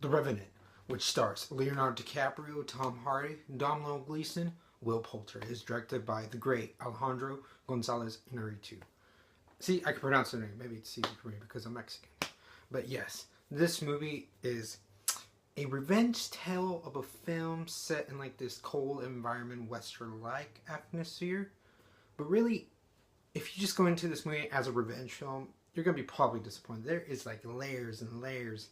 The Revenant, which stars Leonardo DiCaprio, Tom Hardy, Domhnall Gleeson, Will Poulter, is directed by the great Alejandro Gonzalez Inarritu. See, I can pronounce their name. Maybe it's easy for me because I'm Mexican. But yes, this movie is a revenge tale of a film set in like this cold environment, Western-like atmosphere. But really, if you just go into this movie as a revenge film, you're gonna be probably disappointed. There is like layers and layers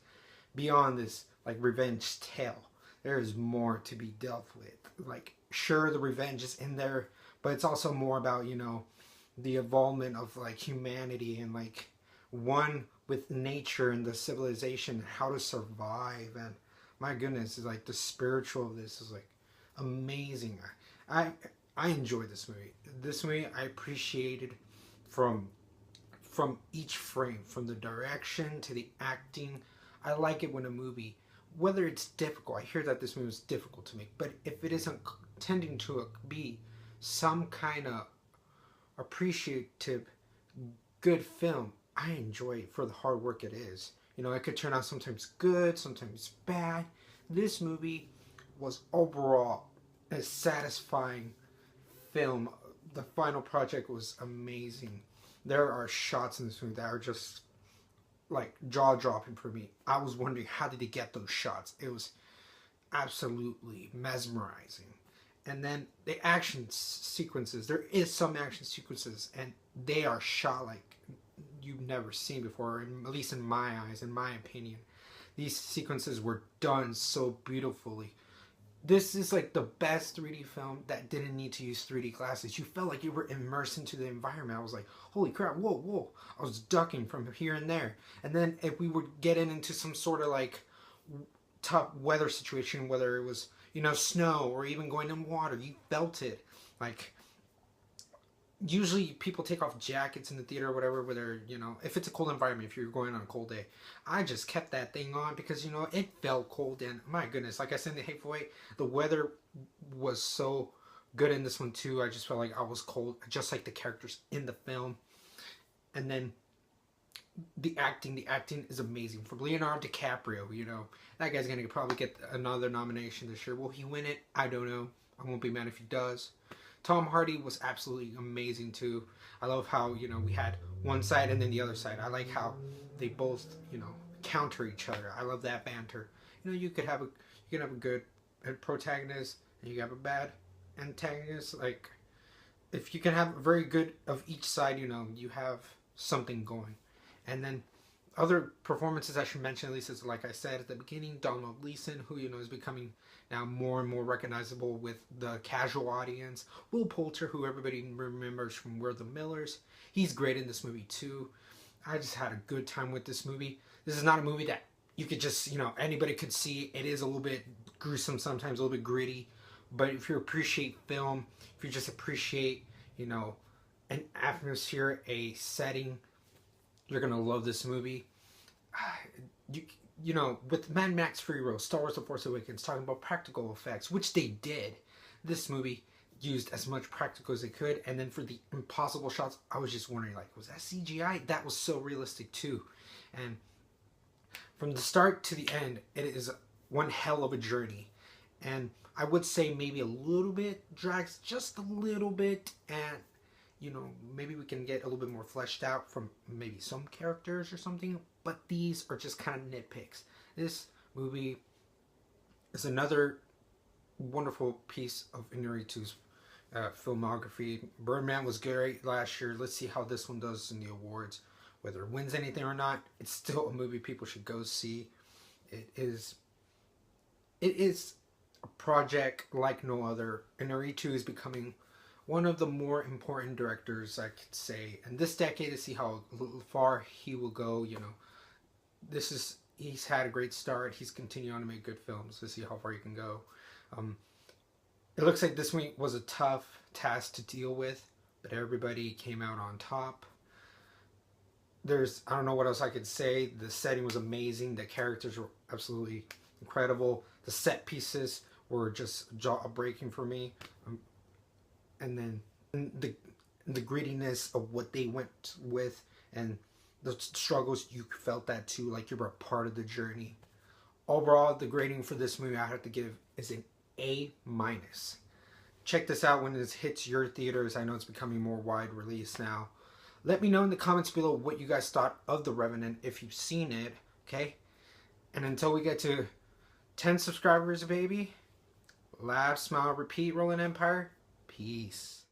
beyond this like revenge tale. There is more to be dealt with. Like, sure, the revenge is in there, but it's also more about, you know, the involvement of like humanity and like one with nature and the civilization and how to survive. And my goodness, is like the spiritual of this is like amazing. I enjoyed this movie. This movie I appreciated from each frame, from the direction to the acting. I like it when a movie, whether it's difficult, I hear that this movie is difficult to make, but if it isn't tending to be some kind of appreciative, good film, I enjoy it for the hard work it is. You know, it could turn out sometimes good, sometimes bad. This movie was overall a satisfying film. The final project was amazing. There are shots in this movie that are just like jaw-dropping for me. I was wondering, how did they get those shots? It was absolutely mesmerizing. And then the action sequences, there is some action sequences, and they are shot like you've never seen before, at least in my eyes, in my opinion. These sequences were done so beautifully. This is like the best 3D film that didn't need to use 3D glasses. You felt like you were immersed into the environment. I was like, holy crap, whoa, whoa. I was ducking from here and there. And then if we would get into some sort of like tough weather situation, whether it was, you know, snow or even going in water, you felt it. Like, usually people take off jackets in the theater or whatever, whether, you know, if it's a cold environment, if you're going on a cold day. I just kept that thing on because, you know, it felt cold. And my goodness, like I said in The Hateful Eight, the weather was so good in this one too. I just felt like I was cold, just like the characters in the film. And then the acting is amazing. From Leonardo DiCaprio, you know, that guy's gonna probably get another nomination this year. Will he win it? I don't know. I won't be mad if he does. Tom Hardy was absolutely amazing too. I love how, you know, we had one side and then the other side. I like how they both, you know, counter each other. I love that banter. You know, you can have a good protagonist and you have a bad antagonist. Like, if you can have a very good of each side, you know, you have something going. And then other performances I should mention, at least, is like I said at the beginning, Domhnall Gleeson, who, you know, is becoming now more and more recognizable with the casual audience. Will Poulter, who everybody remembers from We're the Millers. He's great in this movie too. I just had a good time with this movie. This is not a movie that you could just, you know, anybody could see. It is a little bit gruesome sometimes, a little bit gritty. But if you appreciate film, if you just appreciate, you know, an atmosphere, a setting, you're going to love this movie. You know, with Mad Max Fury Road, Star Wars The Force Awakens, talking about practical effects, which they did, this movie used as much practical as they could. And then for the impossible shots, I was just wondering, like, was that CGI? That was so realistic too. And from the start to the end, it is one hell of a journey. And I would say maybe a little bit drags, just a little bit, and, you know, maybe we can get a little bit more fleshed out from maybe some characters or something, but these are just kind of nitpicks. This movie is another wonderful piece of Inarritu's filmography. Birdman was great last year. Let's see how this one does in the awards. Whether it wins anything or not, it's still a movie people should go see. It is a project like no other. Inarritu is becoming one of the more important directors, I could say, in this decade, to see how far he will go. You know, he's had a great start. He's continuing on to make good films. To see how far he can go. It looks like this week was a tough task to deal with, but everybody came out on top. I don't know what else I could say. The setting was amazing. The characters were absolutely incredible. The set pieces were just jaw-breaking for me. And then the grittiness of what they went with and the struggles, you felt that too, like you were a part of the journey. Overall, the grading for this movie I have to give is an A-. Check this out when this hits your theaters. I know it's becoming more wide release now. Let me know in the comments below what you guys thought of The Revenant if you've seen it, okay? And until we get to 10 subscribers, baby, laugh, smile, repeat, Rolling Empire. Peace.